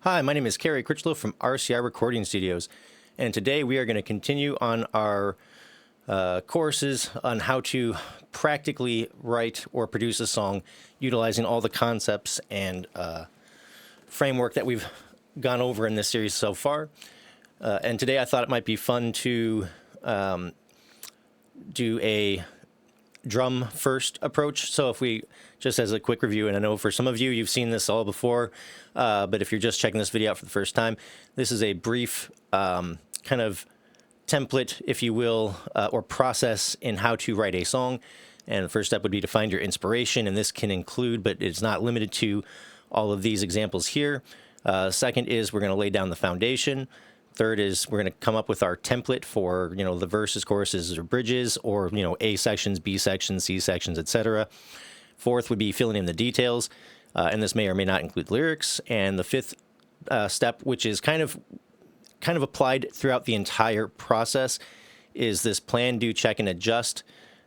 Hi, my name is Kerry Critchlow from RCI Recording Studios, and today we are going to continue on our courses on how to practically write or produce a song utilizing all the concepts and framework that we've gone over in this series so far. And today I thought it might be fun to do a drum first approach. So if we, just as a quick review, and I know for some of you, you've seen this all before, but if you're just checking this video out for the first time, this is a brief kind of template, if you will, or process in how to write a song. And the first step would be to find your inspiration, and this can include, but it's not limited to, all of these examples here. Second is we're going to lay down the foundation. Third is we're going to come up with our template for, the verses, choruses, or bridges, or, A sections, B sections, C sections, etc. Fourth would be filling in the details, and this may or may not include lyrics. And the fifth step, which is kind of applied throughout the entire process, is this plan, do, check, and adjust,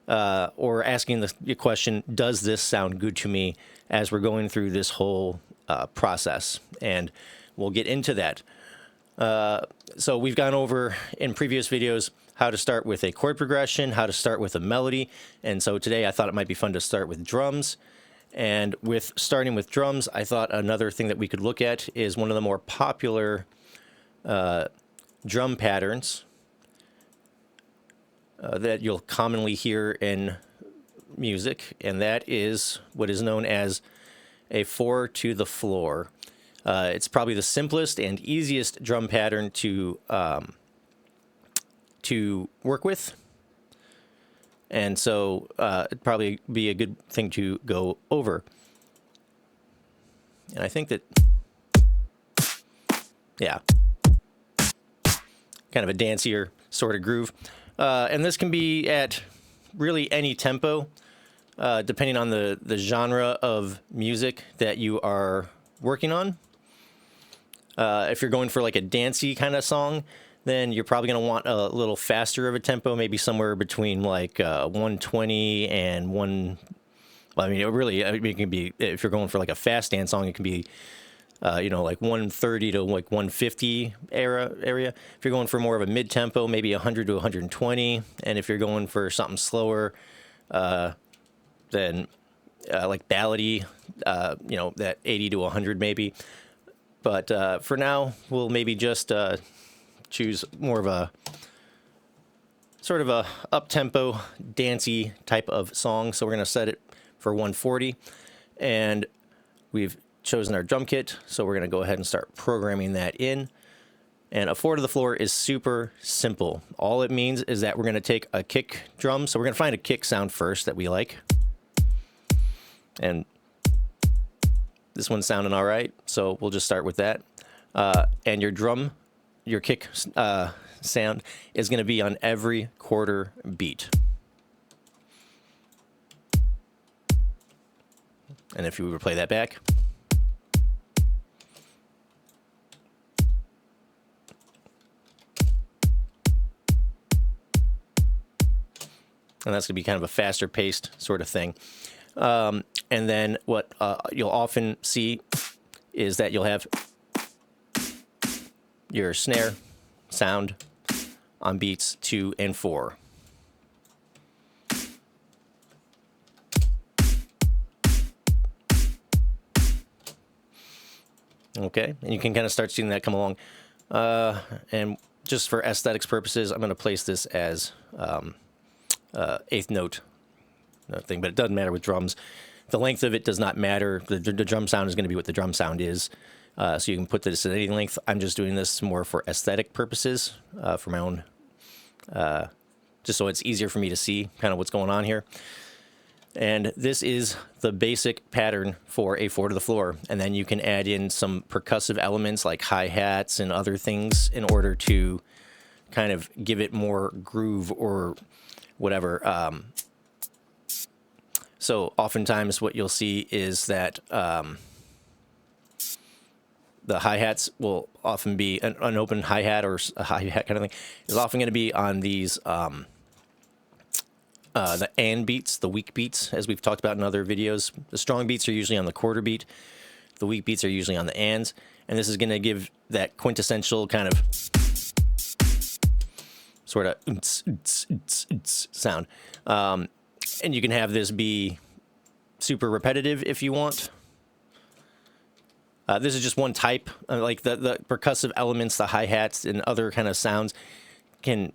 or asking the question, does this sound good to me, as we're going through this whole process. And we'll get into that. So we've gone over in previous videos how to start with a chord progression, how to start with a melody. And so today I thought it might be fun to start with drums. And with starting with drums, I thought another thing that we could look at is one of the more popular drum patterns that you'll commonly hear in music. And that is what is known as a 4 to the floor. It's probably the simplest and easiest drum pattern to work with, and so it'd probably be a good thing to go over. And I think that, yeah, kind of a dancier sort of groove, and this can be at really any tempo, depending on the genre of music that you are working on. If you're going for like a dancey kind of song, then you're probably going to want a little faster of a tempo, maybe somewhere between like 120 and well, I mean, it can be, if you're going for like a fast dance song, it can be, like 130 to like 150 area. If you're going for more of a mid-tempo, maybe 100 to 120. And if you're going for something slower, then like ballady, that 80 to 100 maybe. But for now, we'll maybe just choose more of a sort of a up-tempo, dancey type of song. So we're going to set it for 140. And we've chosen our drum kit, so we're going to go ahead and start programming that in. And a 4 to the floor is super simple. All it means is that we're going to take a kick drum. So we're going to find a kick sound first that we like. And this one's sounding all right, so we'll just start with that. And your kick sound is going to be on every quarter beat. And if you were to play that back. And that's going to be kind of a faster paced sort of thing. And then what you'll often see is that you'll have your snare sound on beats 2 and 4. Okay, and you can kind of start seeing that come along. And just for aesthetics purposes, I'm going to place this as eighth note thing, but it doesn't matter with drums. The length of it does not matter. The drum sound is going to be what the drum sound is. So you can put this at any length. I'm just doing this more for aesthetic purposes, for my own, just so it's easier for me to see kind of what's going on here. And this is the basic pattern for a 4 to the floor. And then you can add in some percussive elements like hi-hats and other things in order to kind of give it more groove or whatever. So oftentimes what you'll see is that the hi-hats will often be an open hi-hat, or a hi-hat kind of thing is often going to be on these the and beats, the weak beats, as we've talked about in other videos. The strong beats are usually on the quarter beat. The weak beats are usually on the ands. and this is going to give that quintessential kind of sort of sound. And you can have this be super repetitive if you want. This is just one type. Like the percussive elements, the hi-hats and other kind of sounds can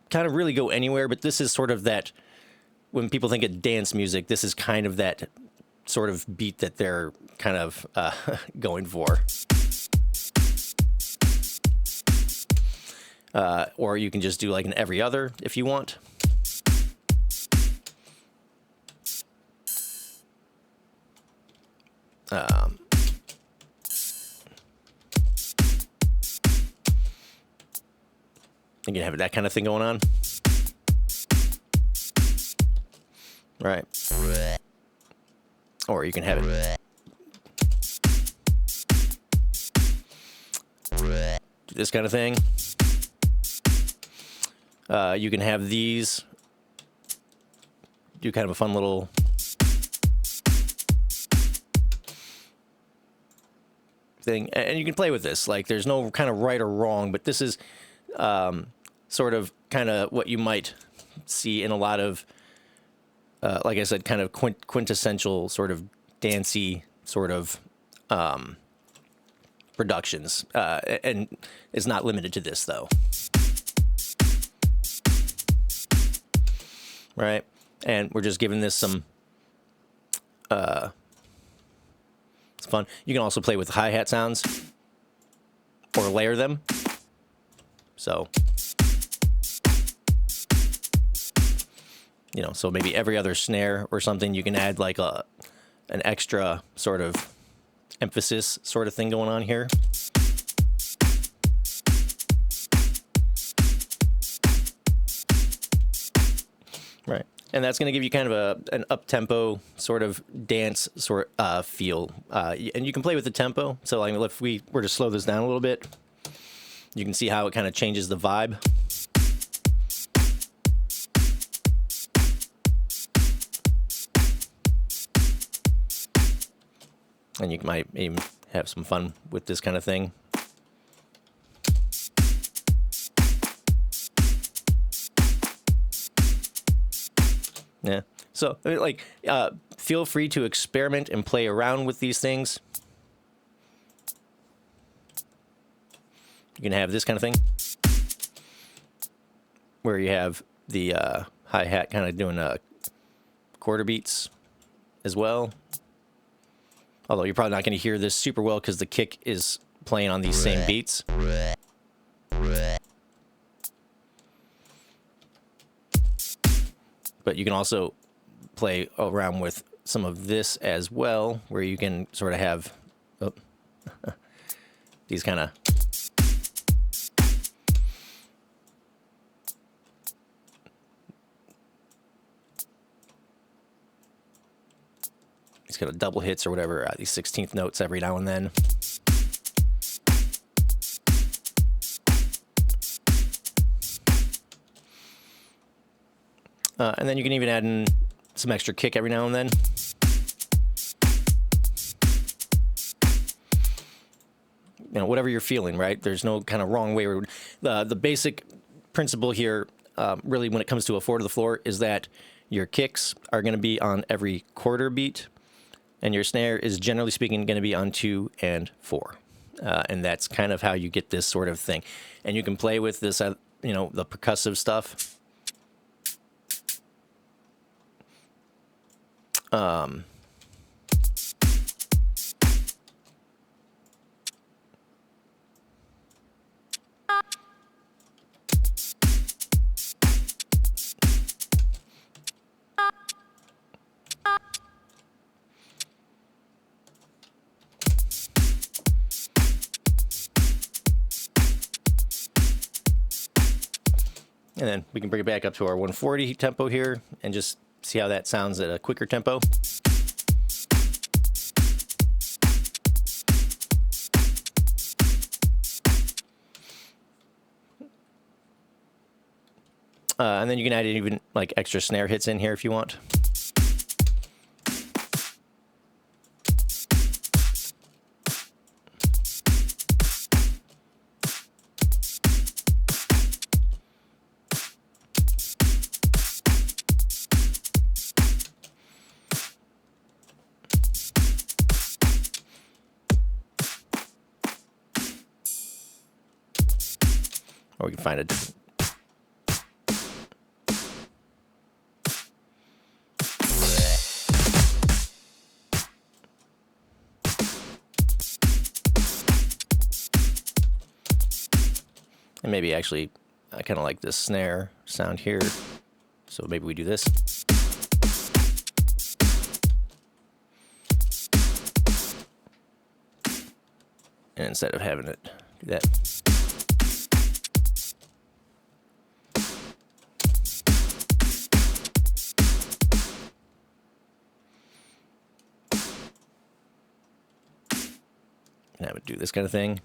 kind of really go anywhere, but this is sort of that, when people think of dance music, this is kind of that sort of beat that they're kind of going for. Or you can just do like an every other if you want. You can have that kind of thing going on. Right. Or you can have it. Do this kind of thing. You can have these do kind of a fun little thing, and you can play with this. Like, there's no kind of right or wrong, but this is sort of kind of what you might see in a lot of, like I said, kind of quintessential sort of dancey sort of productions, and it's not limited to this though. Right, and we're just giving this some it's fun. You can also play with hi-hat sounds or layer them. So, you know, so maybe every other snare or something, you can add like an extra sort of emphasis sort of thing going on here. Right. And that's going to give you kind of an up-tempo sort of dance sort feel. And you can play with the tempo. So like if we were to slow this down a little bit, you can see how it kind of changes the vibe. And you might even have some fun with this kind of thing. Yeah. So, I mean, like, feel free to experiment and play around with these things. You can have this kind of thing, where you have the hi-hat kind of doing quarter beats as well. Although you're probably not going to hear this super well because the kick is playing on these same beats. But you can also play around with some of this as well, where you can sort of have these kind of double hits or whatever, these 16th notes every now and then. And then you can even add in some extra kick every now and then. You know, whatever you're feeling, right? There's no kind of wrong way. The basic principle here, really, when it comes to a 4 to the floor, is that your kicks are going to be on every quarter beat, and your snare is, generally speaking, going to be on 2 and 4. And that's kind of how you get this sort of thing. And you can play with this, you know, the percussive stuff. And then we can bring it back up to our 140 tempo here and just see how that sounds at a quicker tempo. And then you can add even like extra snare hits in here if you want. or we can find a different. And maybe actually, I kind of like this snare sound here, so maybe we do this. And instead of having it do that. And I would do this kind of thing.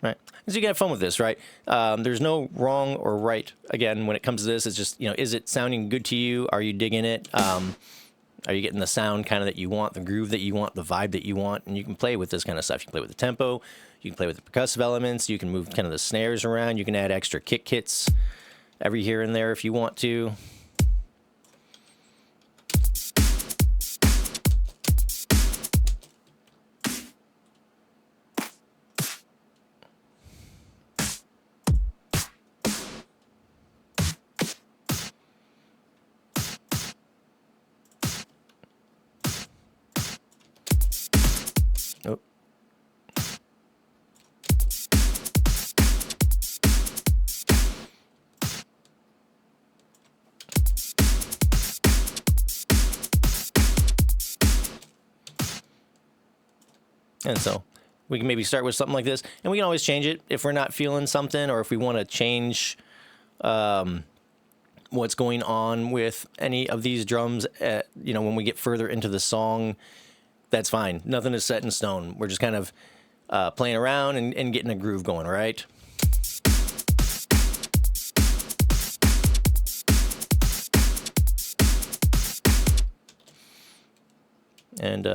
Right. So you can have fun with this, right? There's no wrong or right. Again, when it comes to this, it's just, is it sounding good to you? Are you digging it? Are you getting the sound kind of that you want, the groove that you want, the vibe that you want? And you can play with this kind of stuff. You can play with the tempo. You can play with the percussive elements. You can move kind of the snares around. You can add extra kick kits every here and there if you want to. Oh. And so we can maybe start with something like this, and we can always change it if we're not feeling something, or if we want to change what's going on with any of these drums. When we get further into the song, that's fine. Nothing is set in stone. We're just kind of playing around and getting a groove going, right? And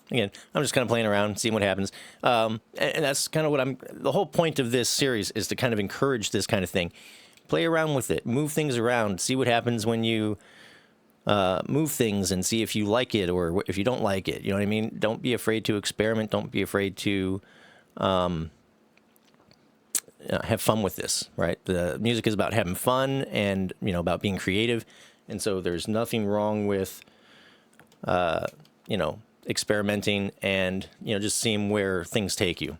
again, I'm just kind of playing around, seeing what happens. And that's kind of the whole point of this series is to kind of encourage this kind of thing. Play around with it, move things around, see what happens when you move things, and see if you like it or if you don't like it. You know what I mean? Don't be afraid to experiment. Don't be afraid to have fun with this, right? The music is about having fun and, about being creative. And so there's nothing wrong with, experimenting and, just seeing where things take you.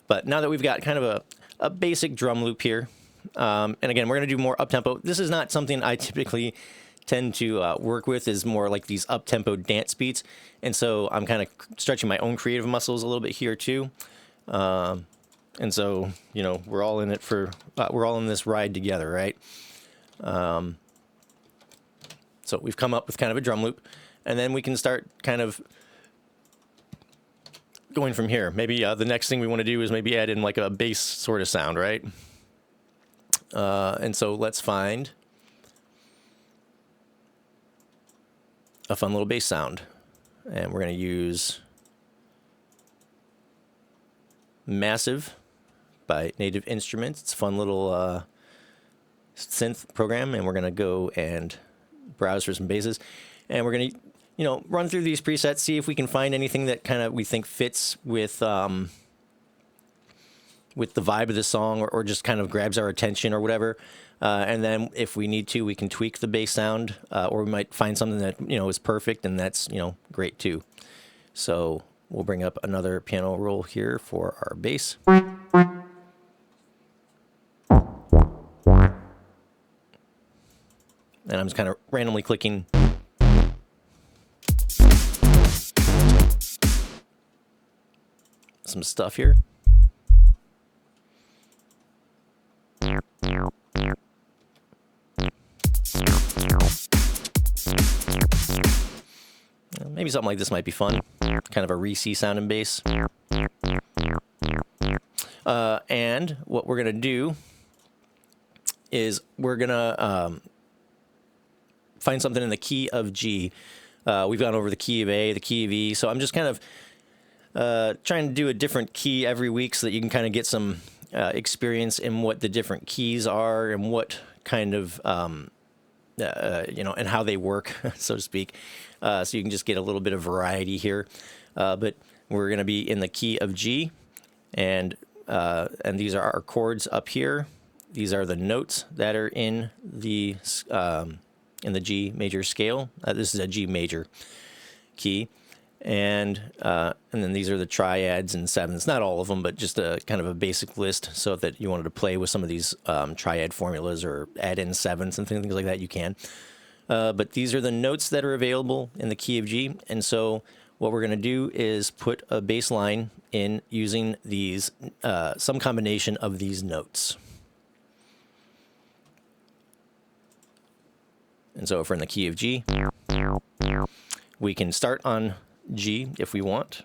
But now that we've got kind of a basic drum loop here, and again, we're going to do more up-tempo. This is not something I typically tend to work with, is more like these up-tempo dance beats. And so I'm kind of stretching my own creative muscles a little bit here too. And so, we're all in it we're all in this ride together, right? So we've come up with kind of a drum loop, and then we can start kind of going from here. Maybe the next thing we want to do is maybe add in like a bass sort of sound, right? And so let's find a fun little bass sound. And we're going to use Massive by Native Instruments. It's a fun little synth program, and we're going to go and browse for some basses. And we're going to run through these presets, see if we can find anything that kind of we think fits with the vibe of the song, or just kind of grabs our attention or whatever. And then if we need to, we can tweak the bass sound, or we might find something that, is perfect, and that's, great too. So we'll bring up another piano roll here for our bass. And I'm just kind of randomly clicking some stuff here. maybe something like this might be fun. Kind of a Reese sounding bass. And what we're going to do is we're going to find something in the key of G. We've gone over the key of A, the key of E. So I'm just kind of trying to do a different key every week so that you can kind of get some experience in what the different keys are and what kind of, and how they work, so to speak. So you can just get a little bit of variety here. But we're going to be in the key of G, and these are our chords up here. These are the notes that are in the G major scale. This is a G major key, and then these are the triads and sevenths. Not all of them, but just a kind of a basic list. So that you wanted to play with some of these triad formulas or add in sevenths and things like that, you can. But these are the notes that are available in the key of G, and so what we're going to do is put a bass line in using these some combination of these notes. And so if we're in the key of G, we can start on G if we want.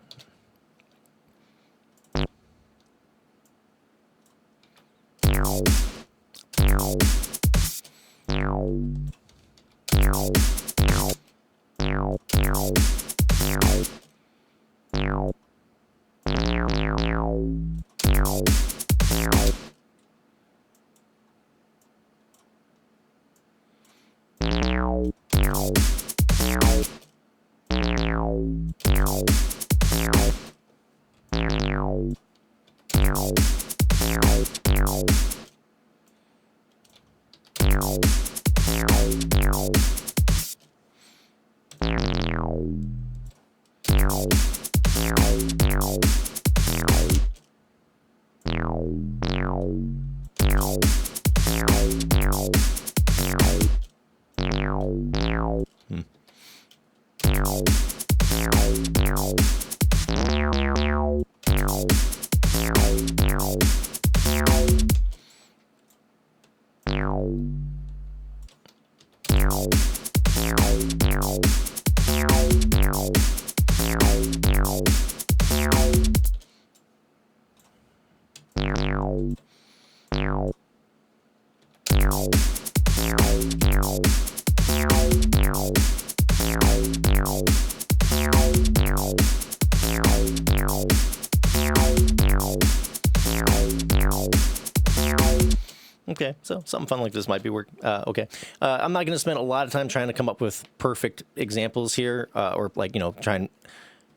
Okay, so something fun like this might be work. Okay, I'm not going to spend a lot of time trying to come up with perfect examples here, or try and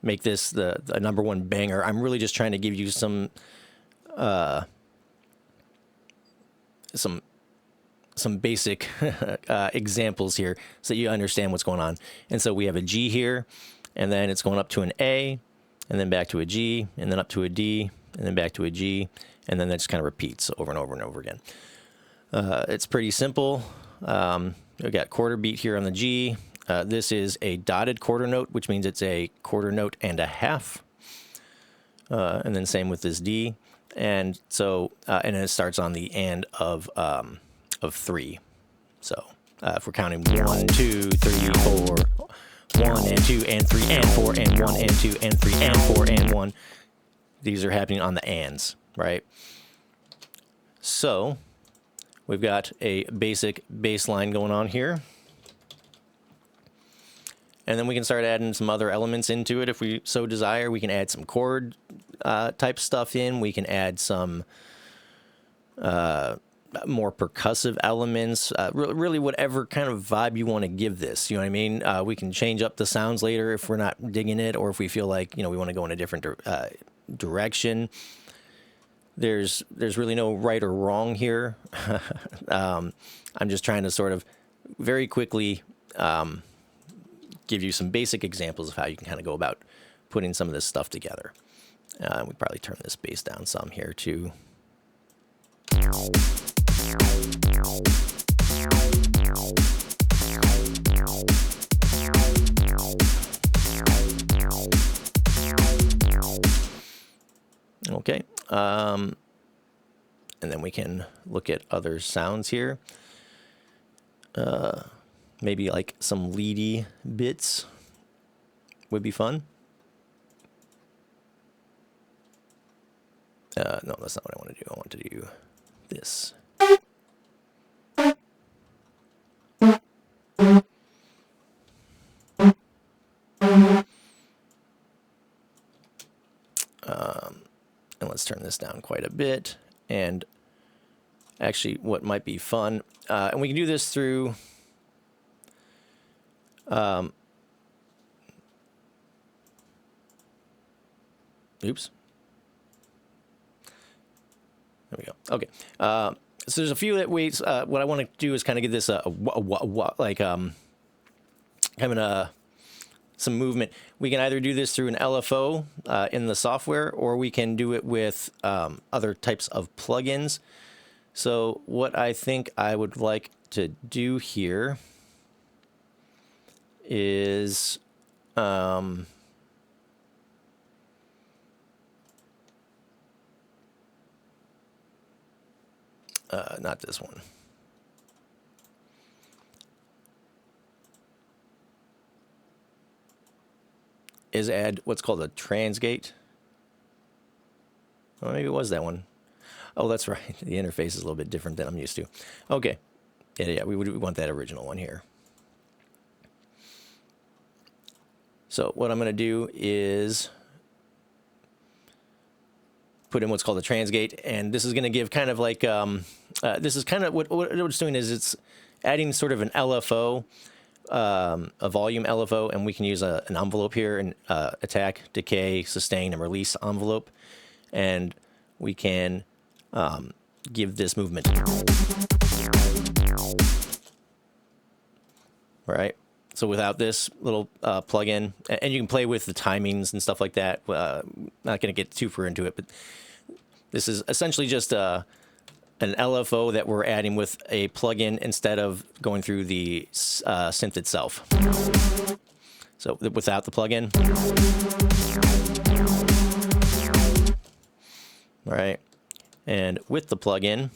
make this the number one banger. I'm really just trying to give you some basic examples here so that you understand what's going on. And so we have a G here, and then it's going up to an A, and then back to a G, and then up to a D, and then back to a G, and then that just kind of repeats over and over and over again. It's pretty simple. We've got quarter beat here on the G. This is a dotted quarter note, which means it's a quarter note and a half. And then same with this D. And so, and then it starts on the and of 3. So, if we're counting 1, 2, 3, 4, 1 and 2 and 3 and 4 and 1 and 2 and 3 and 4 and 1, these are happening on the ands, right? So, we've got a basic bass line going on here. And then we can start adding some other elements into it if we so desire. We can add some chord type stuff in. We can add some more percussive elements. Really whatever kind of vibe you want to give this. You know what I mean? We can change up the sounds later if we're not digging it, or if we feel like, we want to go in a different direction. There's really no right or wrong here. I'm just trying to sort of very quickly give you some basic examples of how you can kind of go about putting some of this stuff together. We probably turn this bass down some here too. Okay. And then we can look at other sounds here. Maybe like some leady bits. would be fun. No, that's not what I want to do. I want to do this. And let's turn this down quite a bit. And actually, what might be fun, and we can do this through oops. There we go. Okay. So there's a few ways. What I want to do is kind of give this like kind of some movement. We can either do this through an LFO in the software, or we can do it with other types of plugins. So what I think I would like to do here is not this one. Is add what's called a transgate. Well, maybe it was that one. Oh, that's right. The interface is a little bit different than I'm used to. Okay. Yeah, we want that original one here. So what I'm going to do is put in what's called a transgate, and this is going to give kind of like, this is kind of what it's doing is it's adding sort of an LFO, a volume LFO, and we can use an envelope here, an attack, decay, sustain, and release envelope, and we can give this movement. Right. So without this little plugin, and you can play with the timings and stuff like that. Not going to get too far into it, but this is essentially just an LFO that we're adding with a plugin instead of going through the synth itself. So without the plugin. All right. And with the plugin,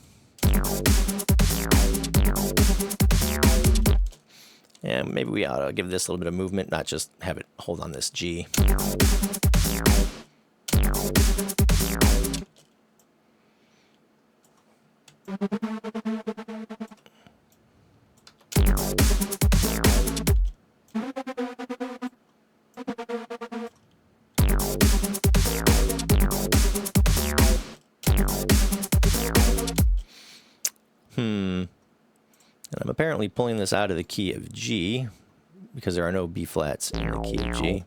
and maybe we ought to give this a little bit of movement, not just have it hold on this G. And I'm apparently pulling this out of the key of G because there are no B flats in the key of G.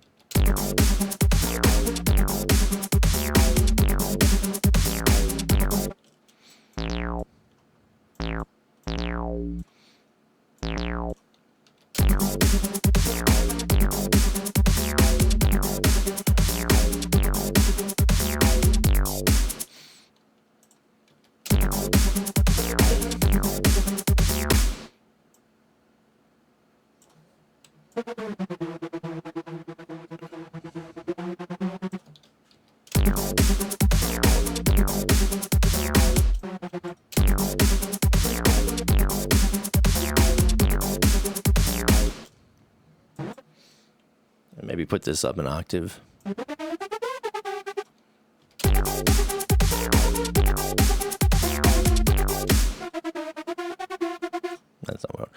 And maybe put this up an octave. That's not what.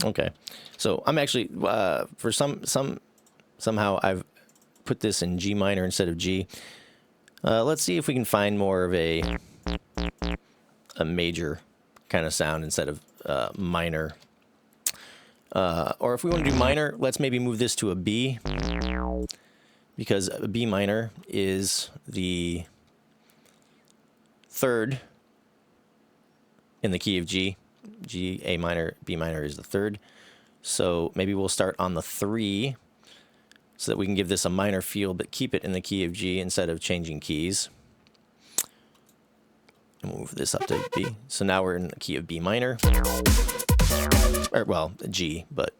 Okay, so I'm actually for somehow I've put this in G minor instead of G. Let's see if we can find more of a major kind of sound instead of minor. Or if we want to do minor, let's maybe move this to a B, because a B minor is the third in the key of G. G, A minor, B minor is the third. So maybe we'll start on the 3 so that we can give this a minor feel, but keep it in the key of G instead of changing keys. And we'll move this up to B. So now we're in the key of B minor. Or, well, G, but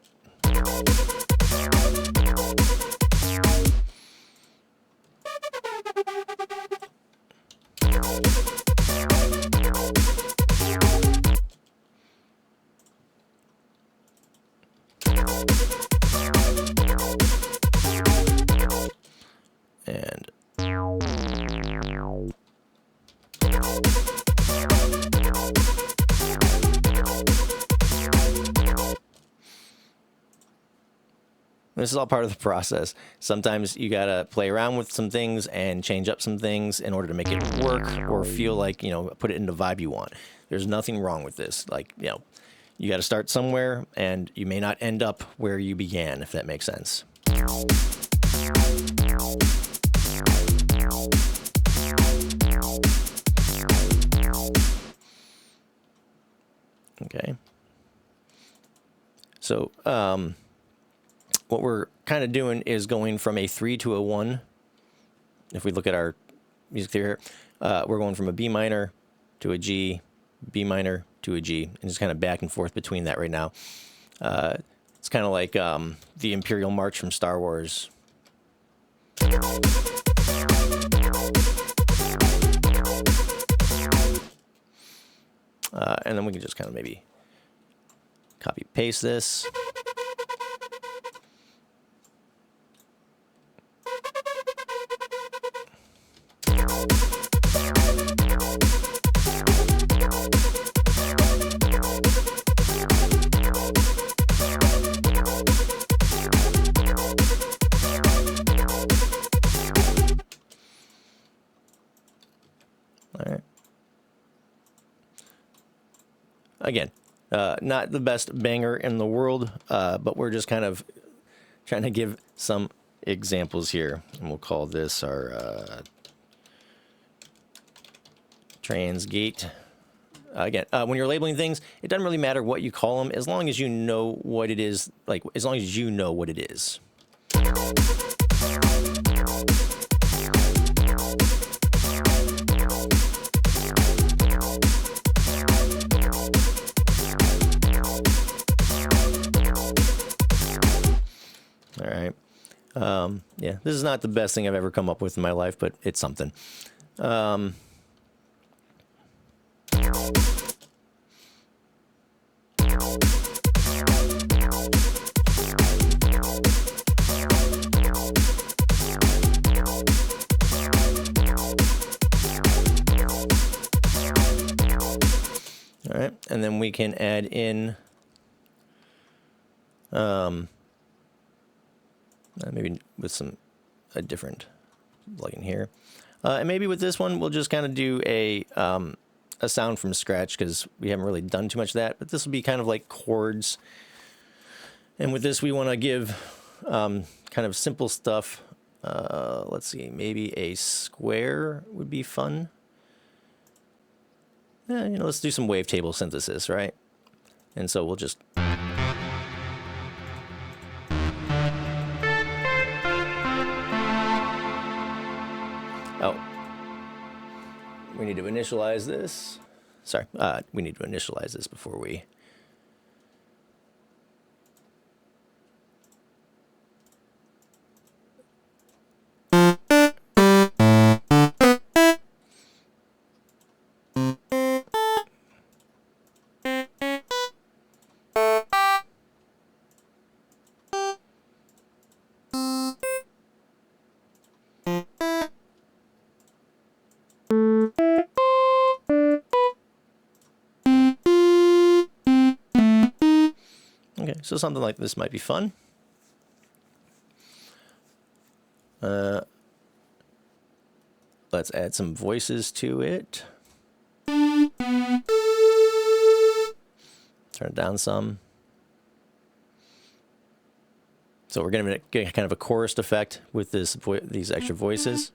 This is all part of the process. Sometimes you gotta play around with some things and change up some things in order to make it work or feel like, you know, put it in the vibe you want. There's nothing wrong with this. Like, you know, you gotta start somewhere and you may not end up where you began, if that makes sense. Okay. So, what we're kind of doing is going from a 3 to a 1. If we look at our music theory here, we're going from a B minor to a G, B minor to a G, and just kind of back and forth between that right now. It's kind of like the Imperial March from Star Wars. And then we can just kind of maybe copy paste this. All right. Again, not the best banger in the world, but we're just kind of trying to give some examples here. And we'll call this our transgate. Again, when you're labeling things, it doesn't really matter what you call them as long as you know what it is, like as long as you know what it is. All right. Yeah, this is not the best thing I've ever come up with in my life, but it's something. All right, and then we can add in maybe with a different plugin here, and maybe with this one we'll just kind of do a sound from scratch because we haven't really done too much of that. But this will be kind of like chords, and with this we want to give kind of simple stuff. Let's see, maybe a square would be fun. Yeah, you know, let's do some wavetable synthesis, right? And so we'll just we need to initialize this. Sorry, we need to initialize this before we. Okay, so something like this might be fun. Let's add some voices to it. Turn it down some. So we're going to get kind of a chorused effect with these extra voices.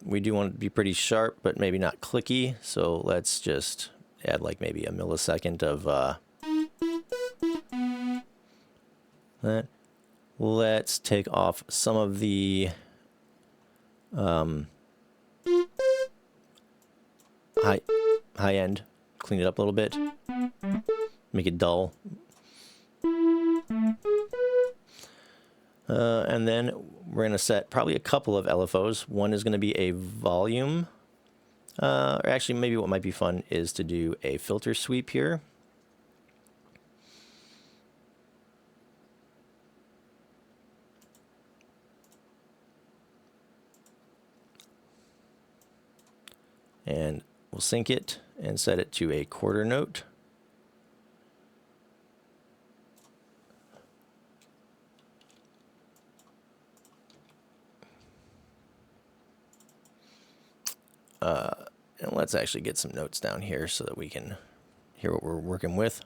We do want it to be pretty sharp, but maybe not clicky. So let's just add like maybe a millisecond of that. Let's take off some of the high end, clean it up a little bit, make it dull. And then we're going to set probably a couple of LFOs. One is going to be a volume. Or actually, maybe what might be fun is to do a filter sweep here. And we'll sync it and set it to a quarter note. And let's actually get some notes down here so that we can hear what we're working with.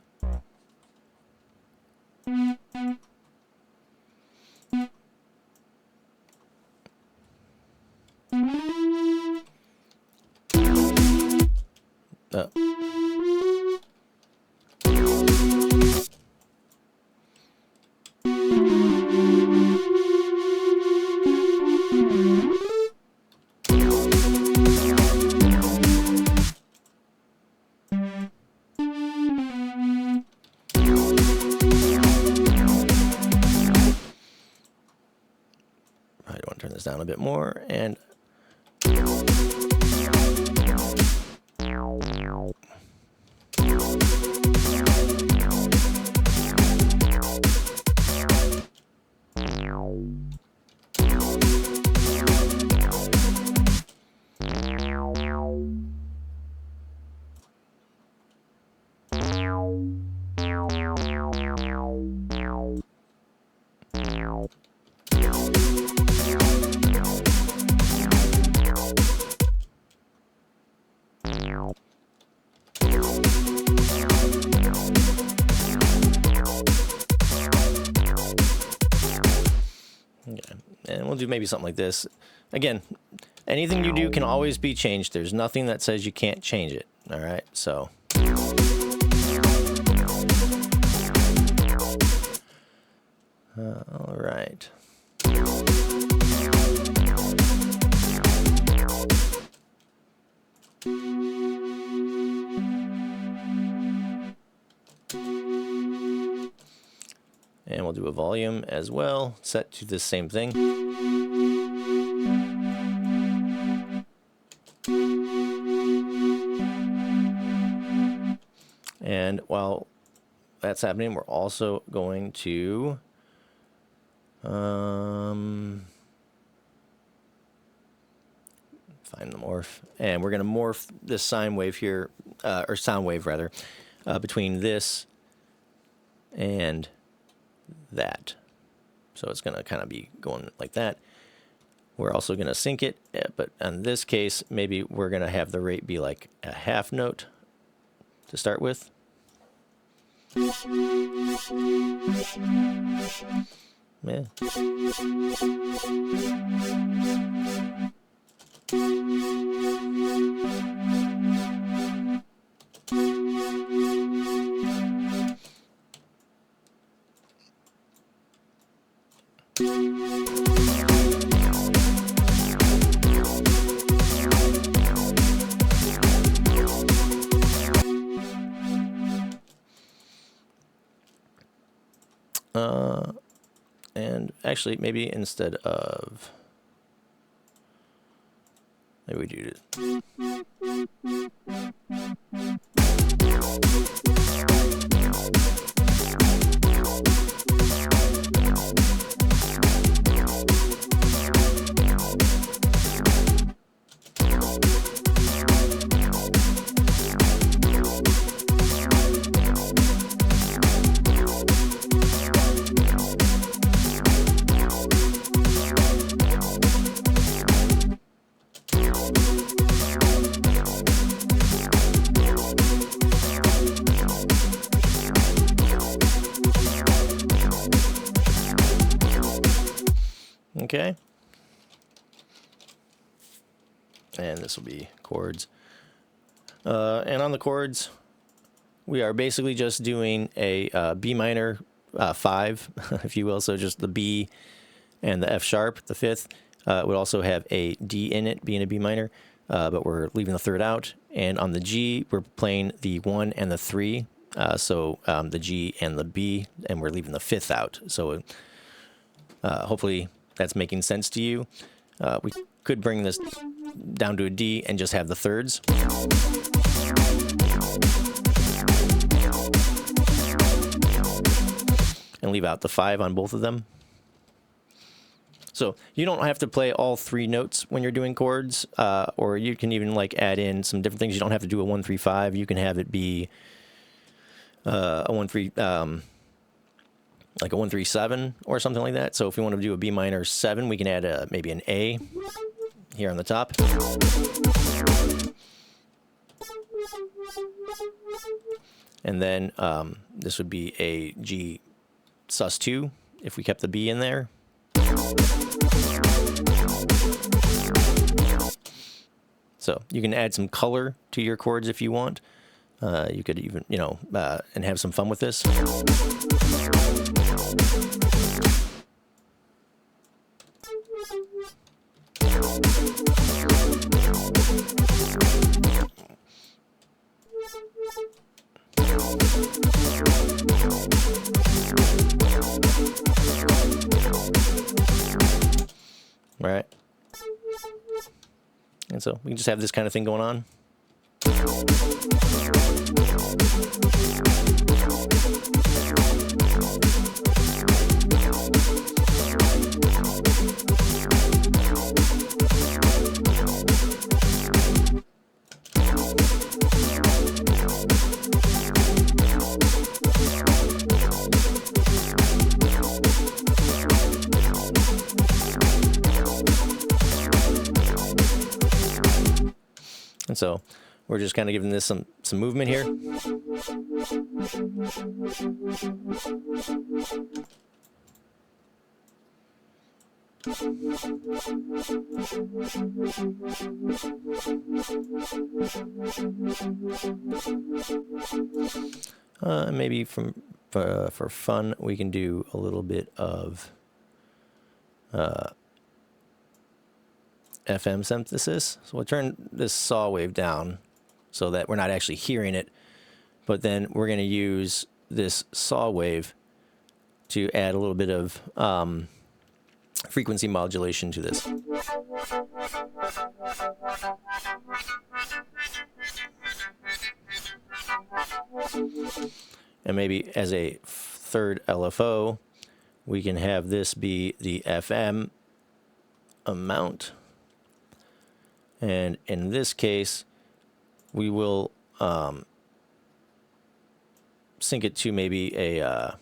I want to turn this down a bit more, and and we'll do maybe something like this. Again, anything you do can always be changed. There's nothing that says you can't change it. All right, so. All right. And we'll do a volume as well, set to the same thing. And while that's happening, we're also going to find the morph. And we're going to morph this sine wave here, or sound wave rather, between this and that. So it's going to kind of be going like that. We're also going to sync it, but in this case, maybe we're going to have the rate be like a half note to start with. Yeah. And actually, maybe instead of, maybe we do it. Okay. And this will be chords. And on the chords, we are basically just doing a B minor 5, if you will. So just the B and the F sharp, the fifth. It would also have a D in it, being a B minor, but we're leaving the third out. And on the G, we're playing the 1 and the 3. So the G and the B, and we're leaving the fifth out. So hopefully that's making sense to you. We could bring this down to a D and just have the thirds. And leave out the 5 on both of them. So you don't have to play all 3 notes when you're doing chords, or you can even like add in some different things. You don't have to do a 1 3 5. You can have it be a 1 3 like a 1 3 7 or something like that. So if we want to do a B minor 7, we can add maybe an A here on the top. And then this would be a G sus2 if we kept the B in there. So you can add some color to your chords if you want. You could even, and have some fun with this. Right. And so we can just have this kind of thing going on. And so we're just kind of giving this some movement here. Maybe for fun, we can do a little bit of FM synthesis. So we'll turn this saw wave down so that we're not actually hearing it, but then we're going to use this saw wave to add a little bit of frequency modulation to this. And maybe as a third LFO, we can have this be the FM amount. And in this case, we will sync it to maybe a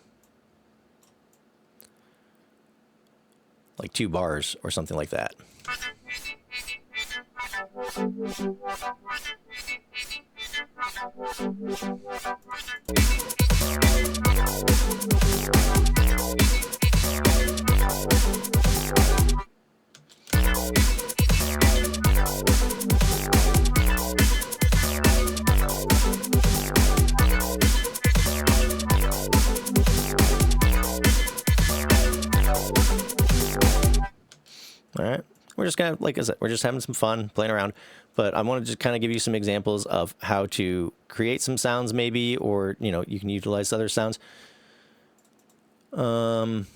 like 2 bars or something like that. All right, we're just kind of, like I said, we're just having some fun playing around, but I want to just kind of give you some examples of how to create some sounds maybe, or, you can utilize other sounds. And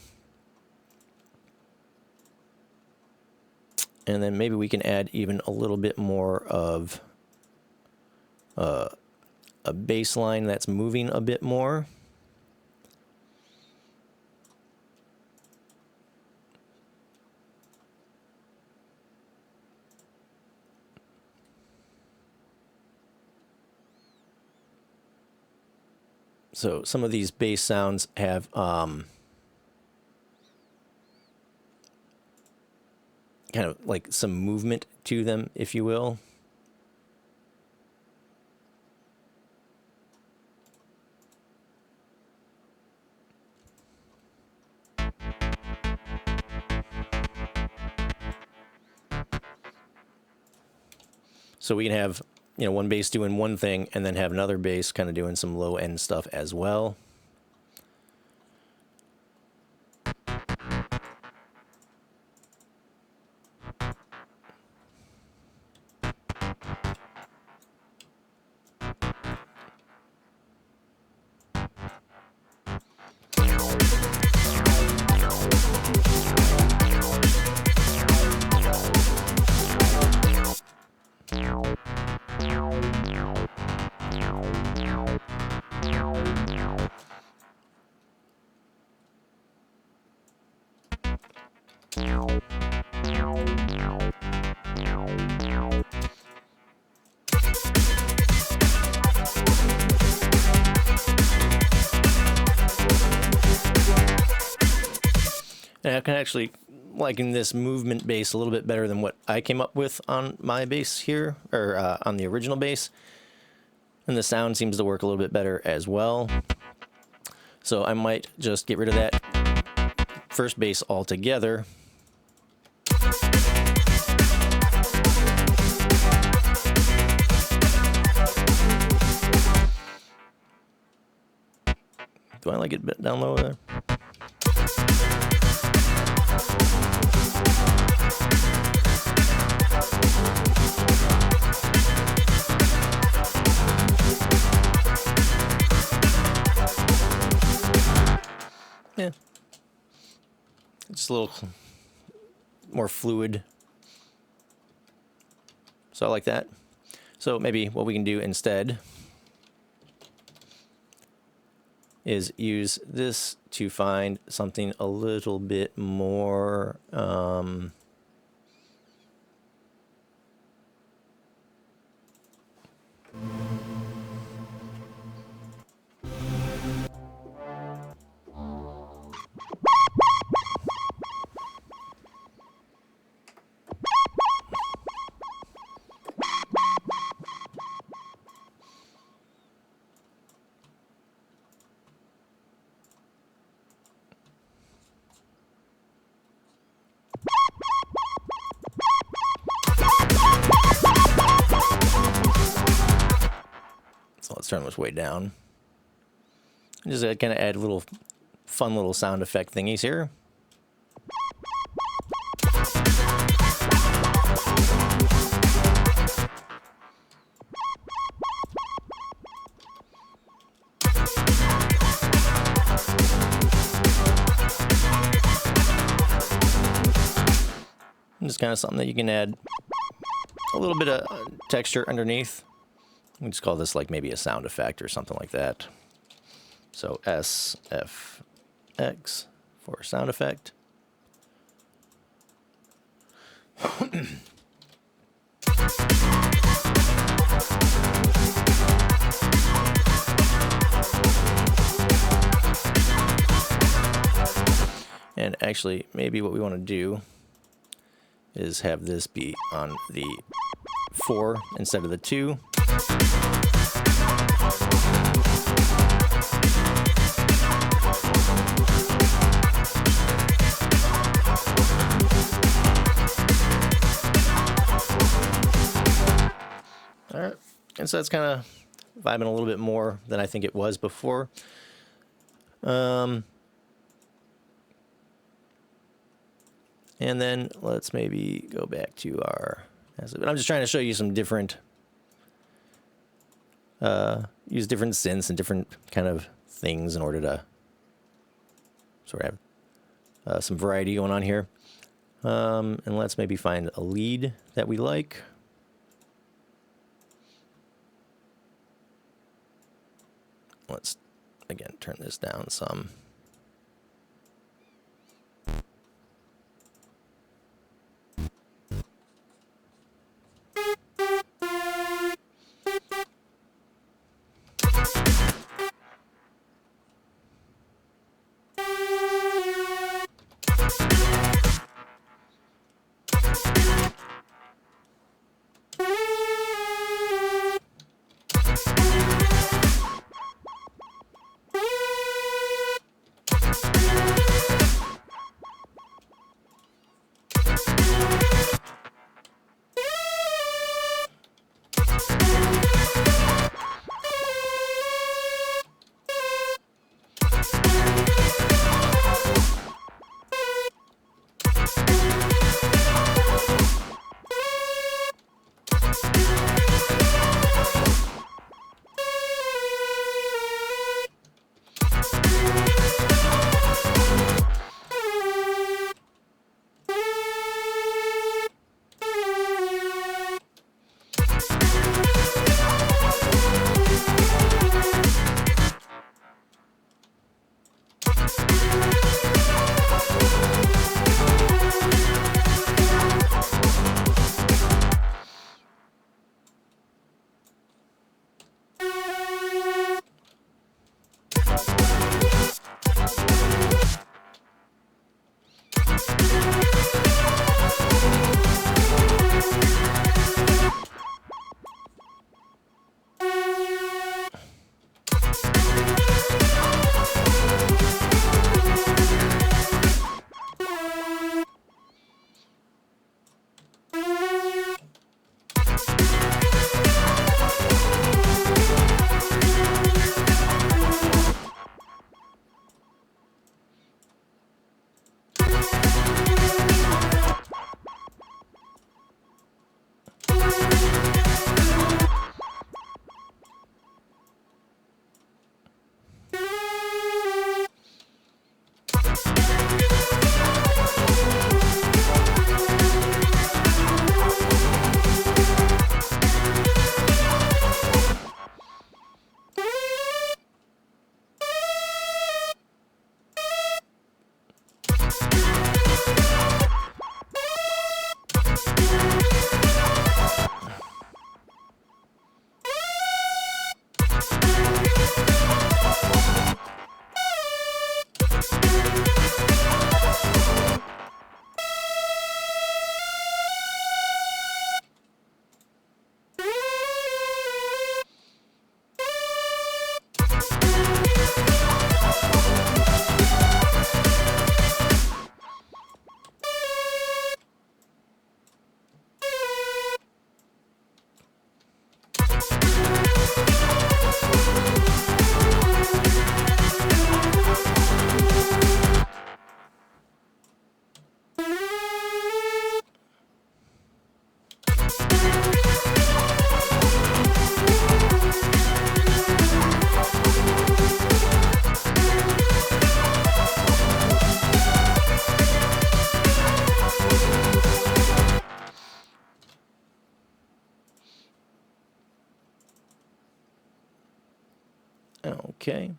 then maybe we can add even a little bit more of a bass line that's moving a bit more. So some of these bass sounds have kind of like some movement to them, if you will. So we can have, one bass doing one thing and then have another bass kind of doing some low end stuff as well. And I can actually liking this movement bass a little bit better than what I came up with on my bass here, or on the original bass. And the sound seems to work a little bit better as well. So I might just get rid of that first bass altogether. Do I like it down low there? Yeah. Just a little more fluid. So I like that. So maybe what we can do instead is use this to find something a little bit more so let's turn this way down. Just kind of add little fun little sound effect thingies here. And just kind of something that you can add a little bit of texture underneath. We just call this like maybe a sound effect or something like that. So SFX for sound effect. And actually, maybe what we want to do is have this be on the 4 instead of the 2. All right, and so that's kind of vibing a little bit more than I think it was before. And then let's maybe go back to our... I'm just trying to show you some different... use different synths and different kind of things in order to sort of have some variety going on here. And let's maybe find a lead that we like. Let's, again, turn this down some. Okay.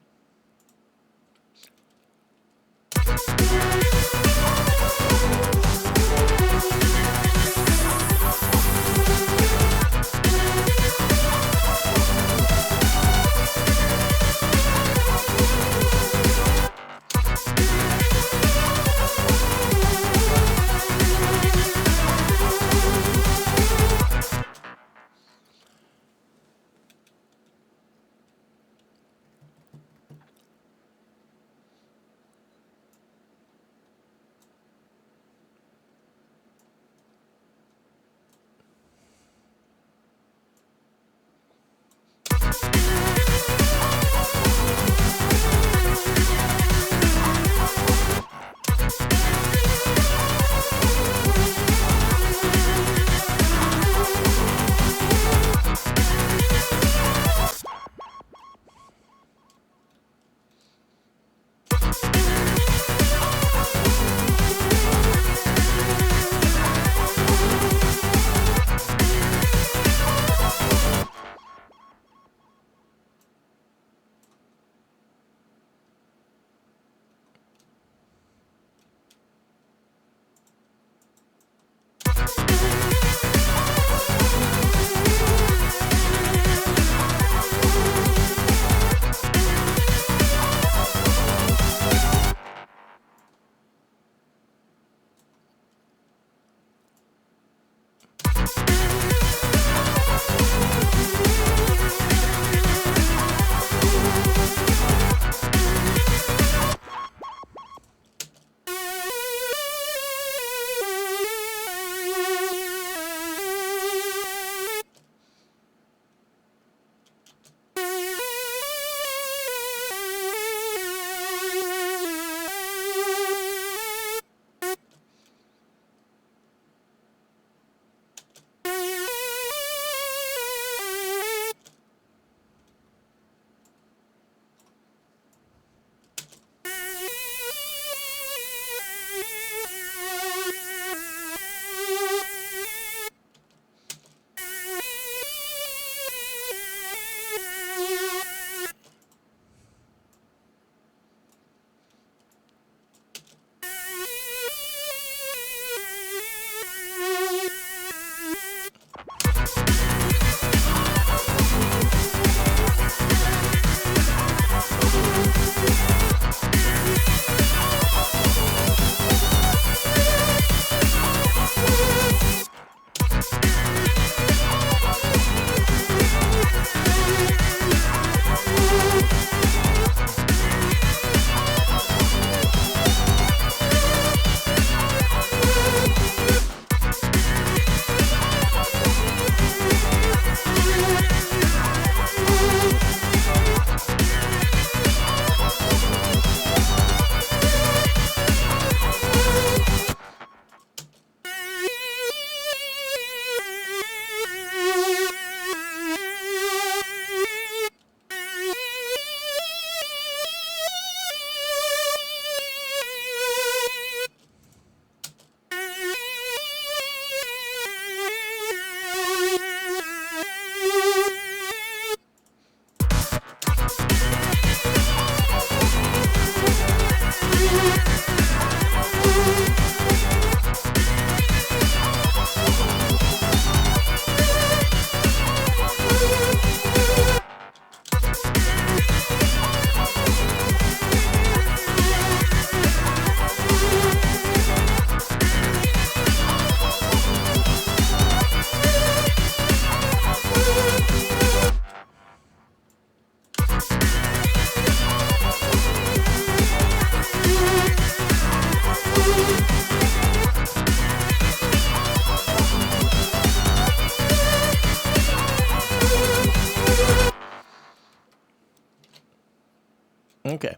Okay.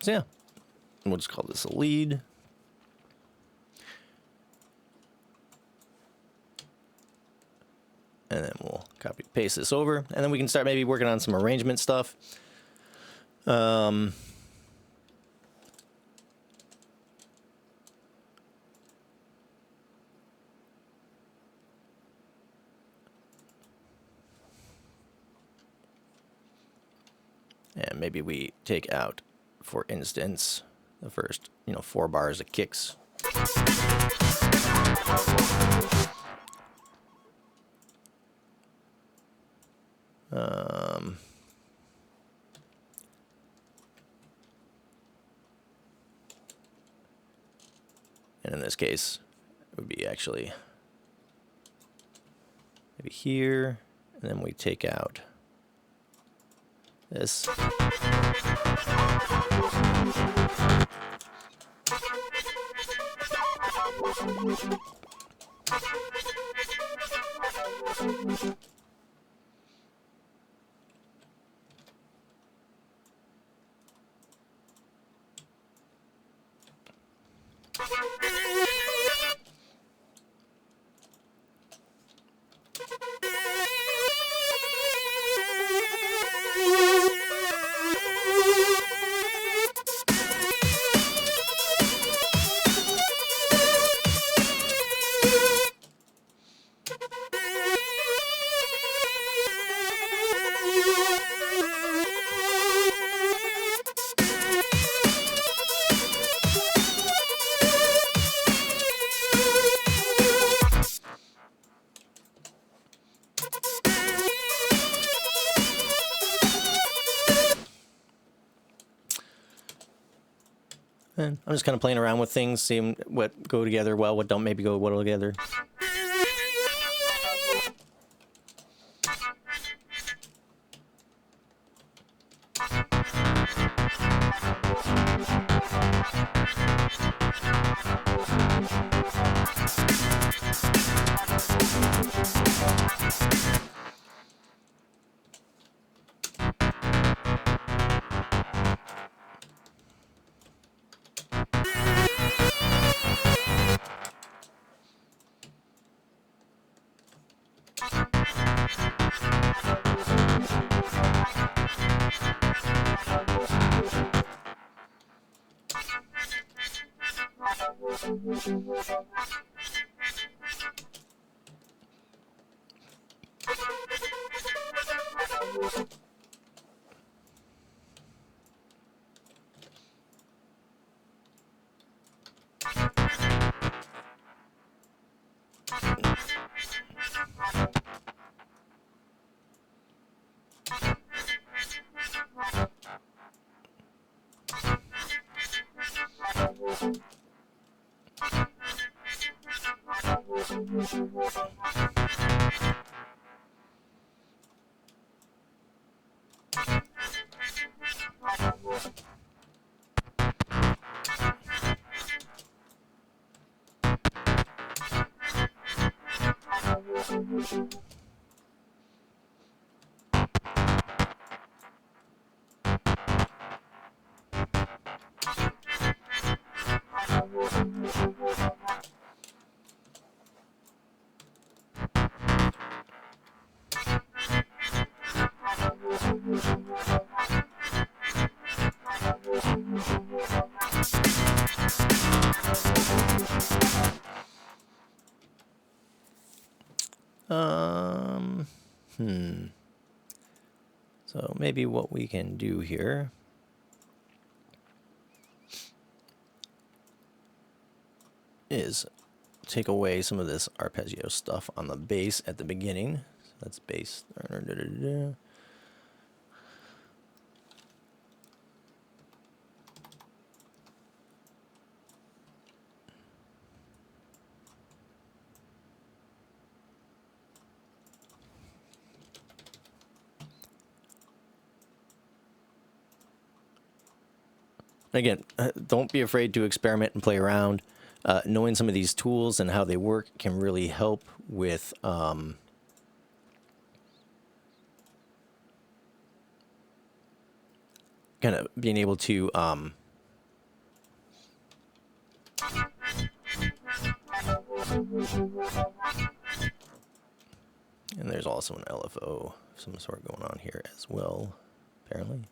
So yeah, we'll just call this a lead. And then we'll copy paste this over, and then we can start maybe working on some arrangement stuff. And maybe we take out, for instance, the first, 4 bars of kicks. And in this case, it would be actually maybe here, and then we take out this. And I'm just kind of playing around with things, seeing what go together well, what don't maybe go well together. So maybe what we can do here is take away some of this arpeggio stuff on the bass at the beginning. So that's bass. Again, don't be afraid to experiment and play around. Knowing some of these tools and how they work can really help with kind of being able to and there's also an LFO of some sort going on here as well, apparently.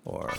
Or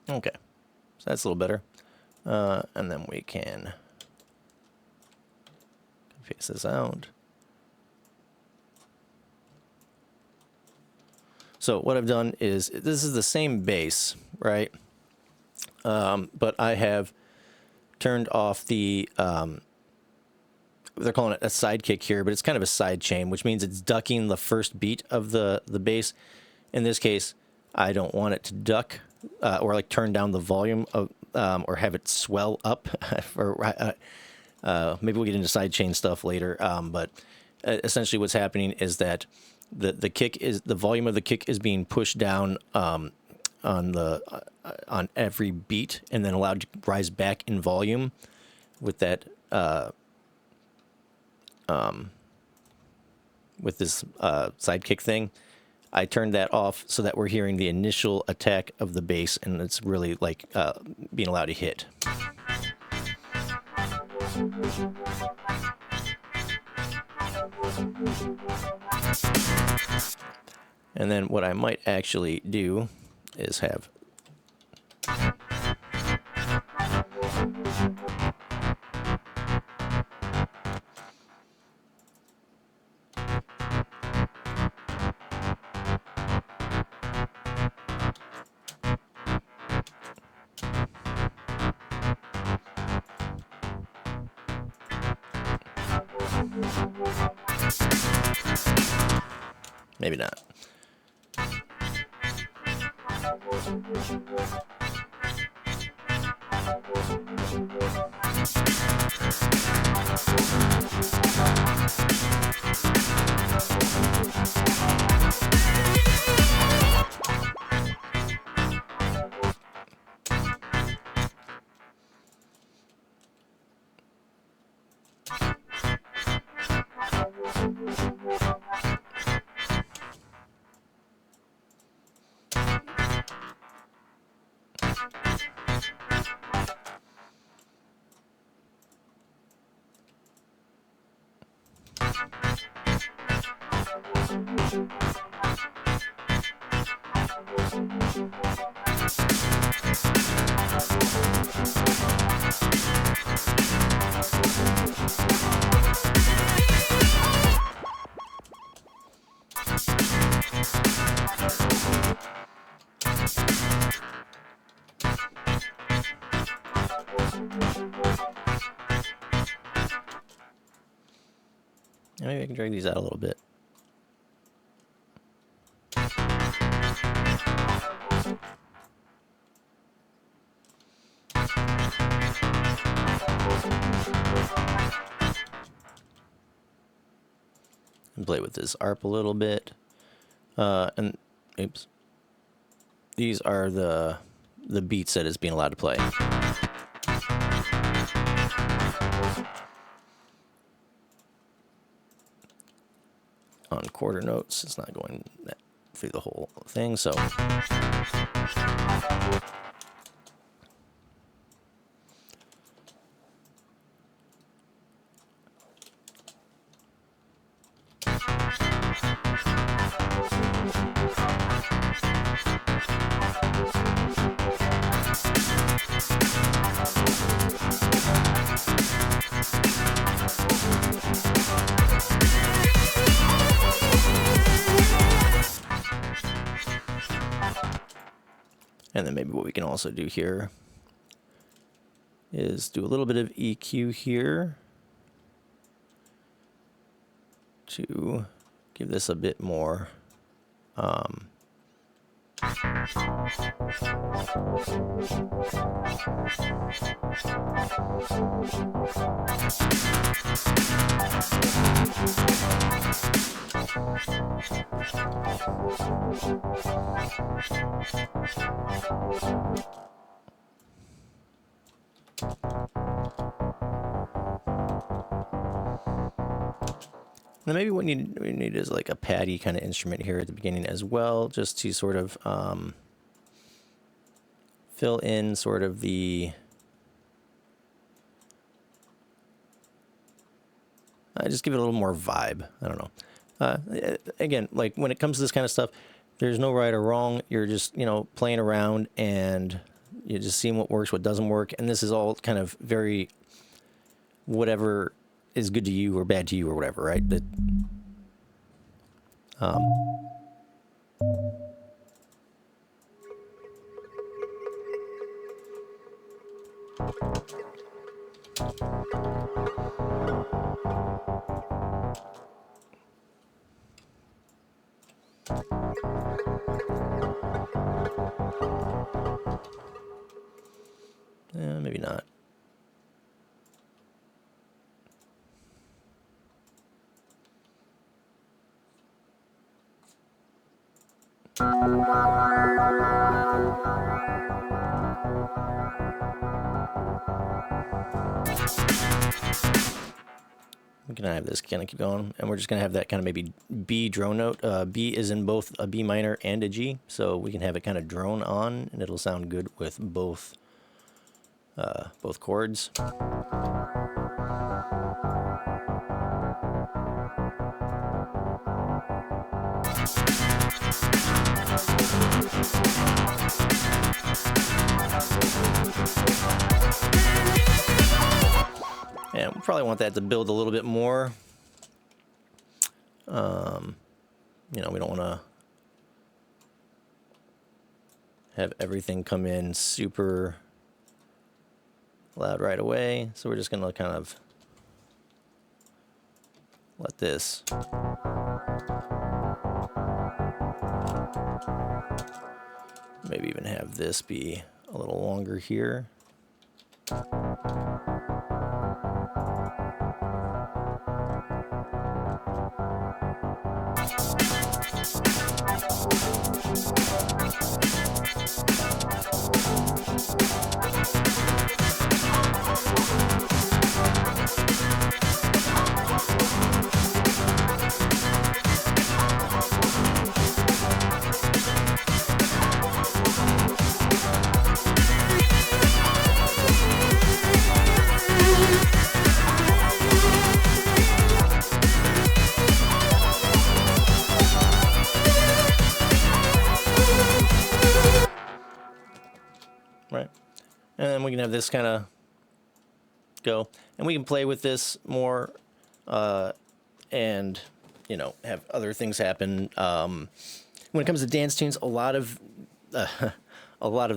okay, so that's a little better. And then we can face this out. So what I've done is, this is the same bass, right? But I have turned off the, they're calling it a sidekick here, but it's kind of a side chain, which means it's ducking the first beat of the bass. In this case, I don't want it to duck or like turn down the volume of, or have it swell up. Or maybe we'll get into side chain stuff later. But essentially what's happening is that the kick is, the volume of the kick is being pushed down on every beat, and then allowed to rise back in volume with that with this sidekick thing. I turned that off so that we're hearing the initial attack of the bass, and it's really like being allowed to hit. And then what I might actually do is have maybe not. Maybe I can drag these out a little bit. And play with this ARP a little bit. And oops. These are the beats that it's being allowed to play. On quarter notes, it's not going that through the whole thing. So and then maybe what we can also do here is do a little bit of EQ here to give this a bit more and maybe what we need is like a paddy kind of instrument here at the beginning as well, just to sort of fill in sort of the just give it a little more vibe. I don't know. Again, like when it comes to this kind of stuff, there's no right or wrong. You're just, you know, playing around and you're just seeing what works, what doesn't work. And this is all kind of very whatever is good to you or bad to you or whatever, right? That, maybe not. We can have this kind of keep going, and we're just gonna have that kind of maybe B drone note. B is in both a B minor and a G, so we can have it kind of drone on, and it'll sound good with both chords. And we probably want that to build a little bit more. You know, we don't want to have everything come in super loud right away. So we're just going to kind of let this maybe even have this be a little longer here. Right, and then we can have this kind of go, and we can play with this more, and you know, have other things happen. When it comes to dance tunes, a lot of the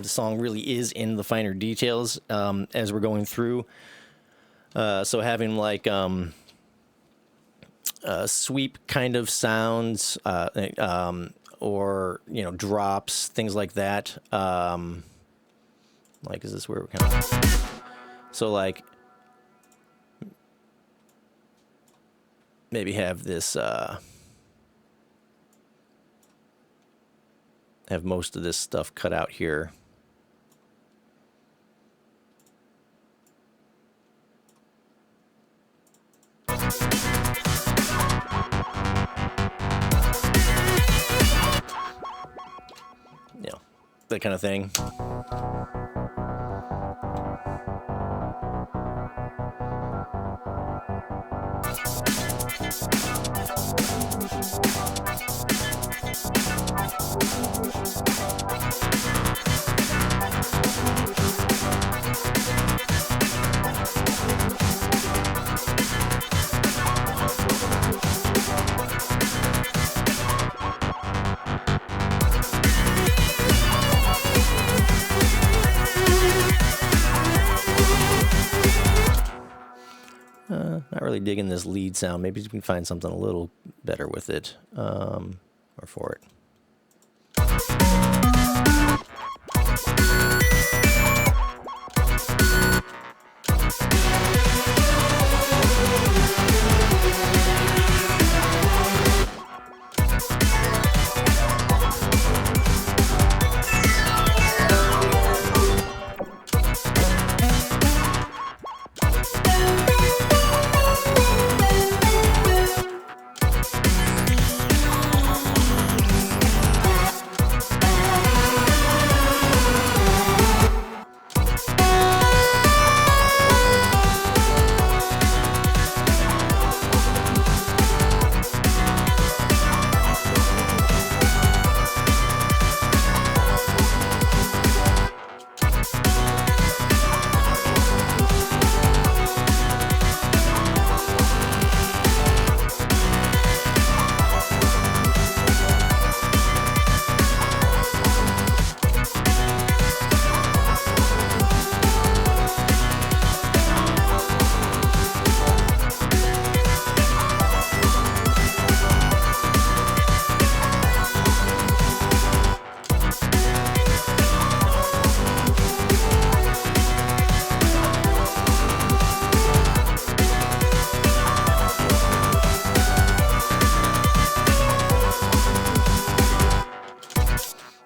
song really is in the finer details as we're going through. So having like sweep kind of sounds, or you know, drops, things like that. Like, is this where we're kind of... So, like, maybe have this, have most of this stuff cut out here. that kind of thing. Not really digging this lead sound. Maybe we can find something a little better with it, or for it.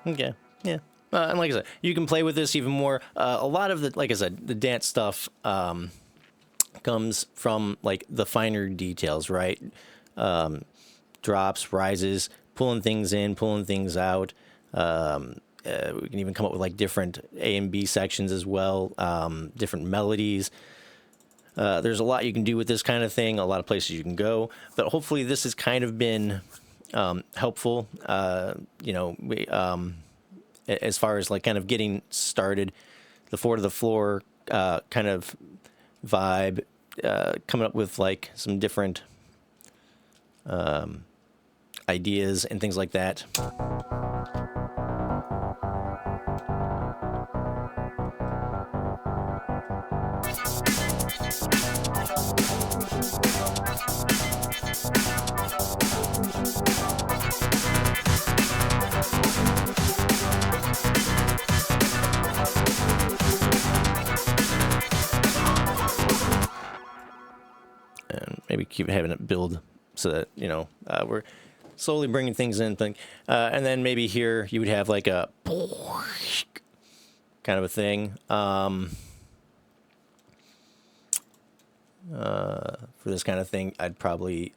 Okay, yeah. And like I said, you can play with this even more. A lot of the, like I said, the dance stuff comes from like the finer details, right? Drops, rises, pulling things in, pulling things out. We can even come up with like different A and B sections as well, different melodies. There's a lot you can do with this kind of thing, a lot of places you can go, but hopefully this has kind of been helpful, as far as like kind of getting started, the 4 to the floor kind of vibe, coming up with like some different ideas and things like that. And maybe keep having it build so that, we're slowly bringing things in. And then maybe here you would have like a kind of a thing. For this kind of thing, I'd probably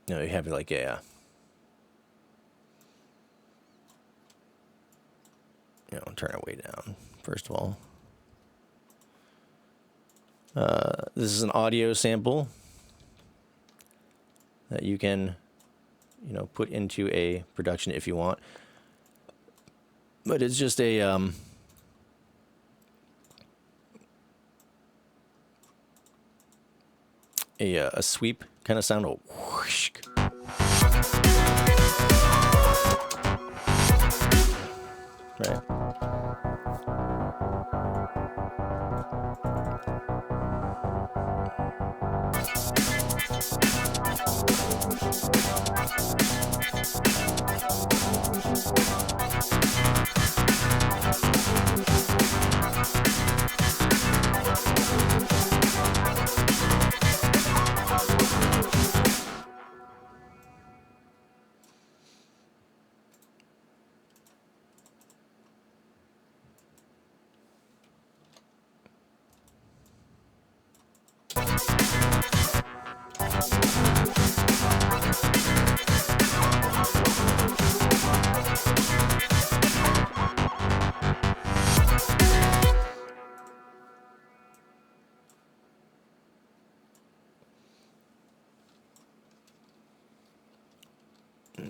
you have like a turn it way down first of all. This is an audio sample that you can put into a production if you want, but it's just a sweep kind of sound. Whoosh. Right.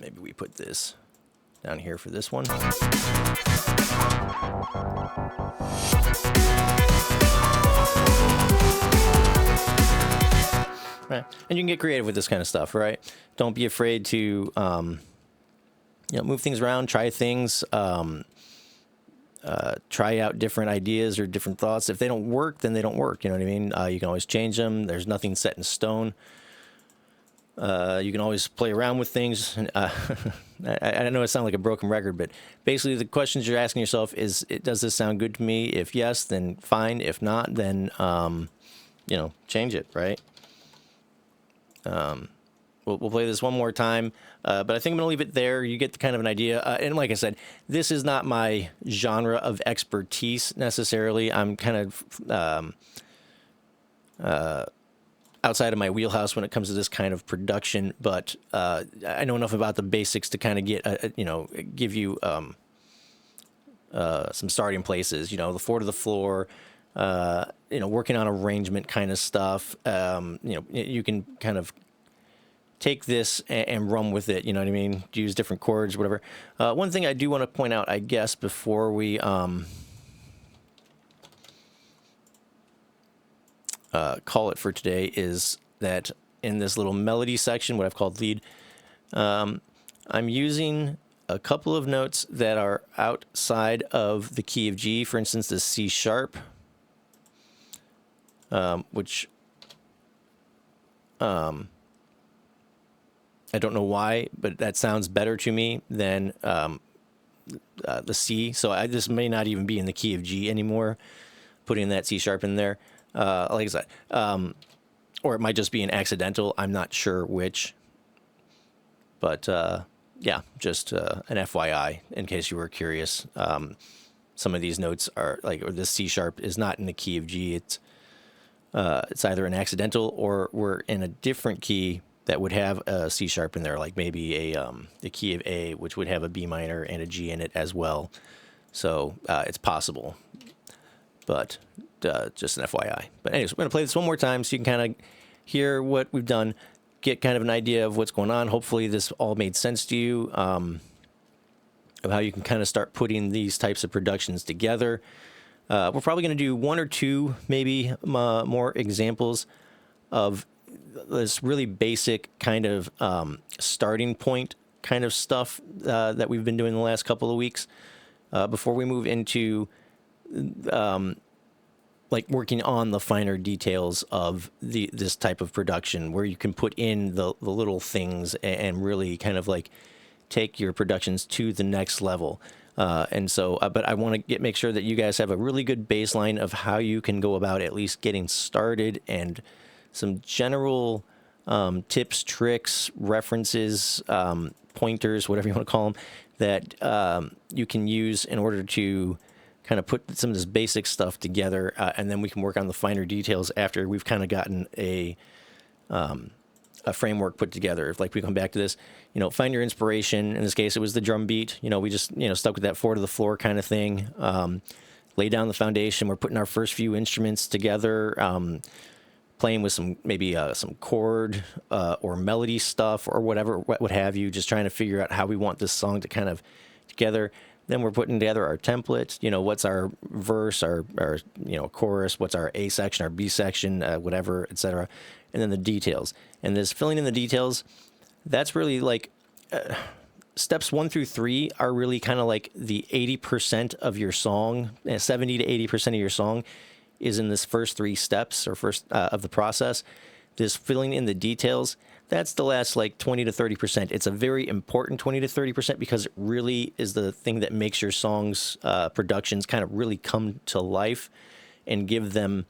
Maybe we put this down here for this one. Right. And you can get creative with this kind of stuff, right? Don't be afraid to, move things around, try things, try out different ideas or different thoughts. If they don't work, then they don't work. You know what I mean? You can always change them. There's nothing set in stone. You can always play around with things. I know it sounds like a broken record, but basically the questions you're asking yourself is, does this sound good to me? If yes, then fine. If not, then, change it, right? We'll play this one more time, but I think I'm going to leave it there. You get kind of an idea. And like I said, this is not my genre of expertise necessarily. I'm kind of outside of my wheelhouse when it comes to this kind of production, but I know enough about the basics to kind of give you some starting places. The 4 to the floor, working on arrangement kind of stuff. You can kind of take this and run with it. You know what I mean? Use different chords, whatever. One thing I do want to point out, I guess, before we call it for today, is that in this little melody section, what I've called lead, I'm using a couple of notes that are outside of the key of G. For instance, the C sharp, which I don't know why, but that sounds better to me than the C. So this may not even be in the key of G anymore, putting that C sharp in there. Like I said, or it might just be an accidental. I'm not sure which. But yeah, just an FYI in case you were curious. Some of these notes are or this C sharp is not in the key of G. It's either an accidental or we're in a different key that would have a C sharp in there, like maybe the key of A, which would have a B minor and a G in it as well. So it's possible, but just an FYI. But anyways, we're going to play this one more time so you can kind of hear what we've done, get kind of an idea of what's going on. Hopefully this all made sense to you, of how you can kind of start putting these types of productions together. We're probably going to do one or two, maybe more examples of this really basic kind of starting point kind of stuff that we've been doing the last couple of weeks before we move into working on the finer details of this type of production, where you can put in the little things and really kind of take your productions to the next level. But I want to make sure that you guys have a really good baseline of how you can go about at least getting started, and some general tips, tricks, references, pointers, whatever you want to call them, that you can use in order to kind of put some of this basic stuff together, and then we can work on the finer details after we've kind of gotten a framework put together. If we come back to this, find your inspiration. In this case, it was the drum beat. We just stuck with that 4 to the floor kind of thing. Lay down the foundation. We're putting our first few instruments together. Playing with some chord or melody stuff or whatever, what have you, just trying to figure out how we want this song to kind of together. Then we're putting together our template. What's our verse, our chorus, what's our A section, our B section, whatever, etc. And then the details. And this filling in the details, that's really steps 1 through 3 are really kind of the 80% of your song. 70 to 80% of your song is in this first 3 steps, or first of the process. This filling in the details, that's the last 20 to 30%. It's a very important 20 to 30% because it really is the thing that makes your songs, productions kind of really come to life and give them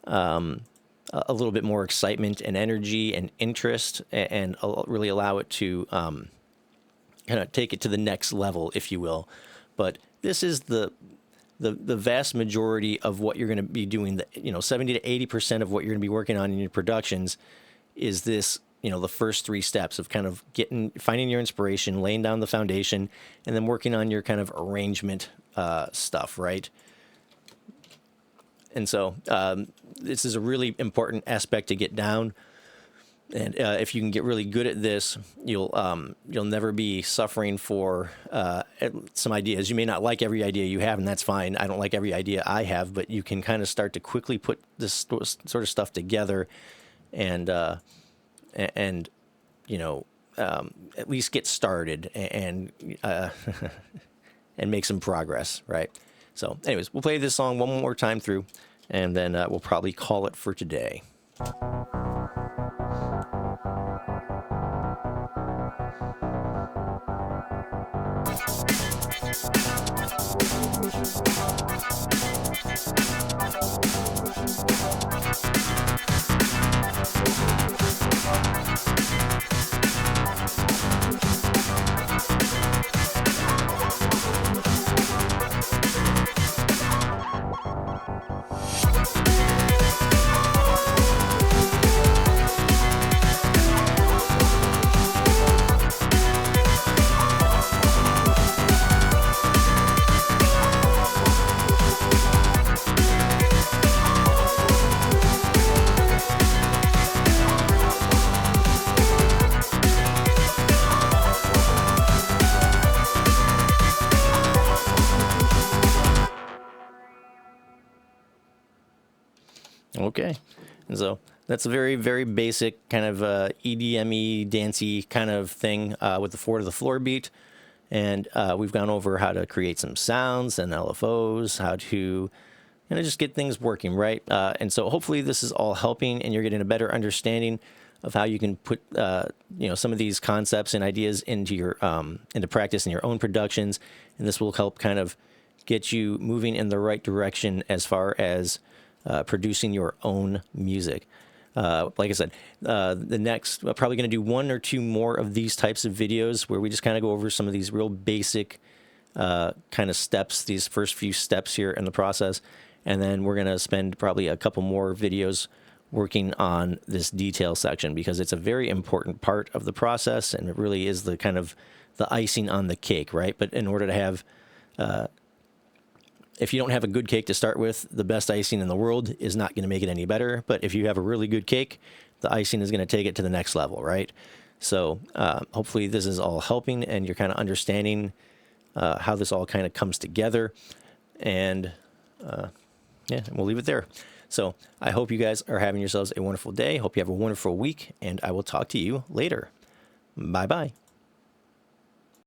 a little bit more excitement and energy and interest, and really allow it to kind of take it to the next level, if you will. But this is the vast majority of what you're going to be doing. 70 to 80% of what you're going to be working on in your productions is this, the first 3 steps of kind of finding your inspiration, laying down the foundation, and then working on your kind of arrangement stuff, right? And so this is a really important aspect to get down. And if you can get really good at this, you'll never be suffering for some ideas. You may not like every idea you have, and that's fine. I don't like every idea I have, but you can kind of start to quickly put this sort of stuff together, and you know, at least get started and and make some progress, right? So, anyways, we'll play this song one more time through, and then we'll probably call it for today. Okay, and so that's a very, very basic kind of EDM-y, dancey kind of thing with the 4 to the floor beat. And we've gone over how to create some sounds and LFOs, how to just get things working, right? And so hopefully this is all helping, and you're getting a better understanding of how you can put some of these concepts and ideas into your into practice in your own productions, and this will help kind of get you moving in the right direction as far as producing your own music. Like I said, the next, probably going to do 1 or 2 more of these types of videos where we just kind of go over some of these real basic kind of steps, these first few steps here in the process. And then we're going to spend probably a couple more videos working on this detail section, because it's a very important part of the process, and it really is the kind of the icing on the cake, right? But in order to have if you don't have a good cake to start with, the best icing in the world is not going to make it any better. But if you have a really good cake, the icing is going to take it to the next level, right? So hopefully this is all helping, and you're kind of understanding how this all kind of comes together. And yeah, we'll leave it there. So I hope you guys are having yourselves a wonderful day. Hope you have a wonderful week, and I will talk to you later. Bye-bye.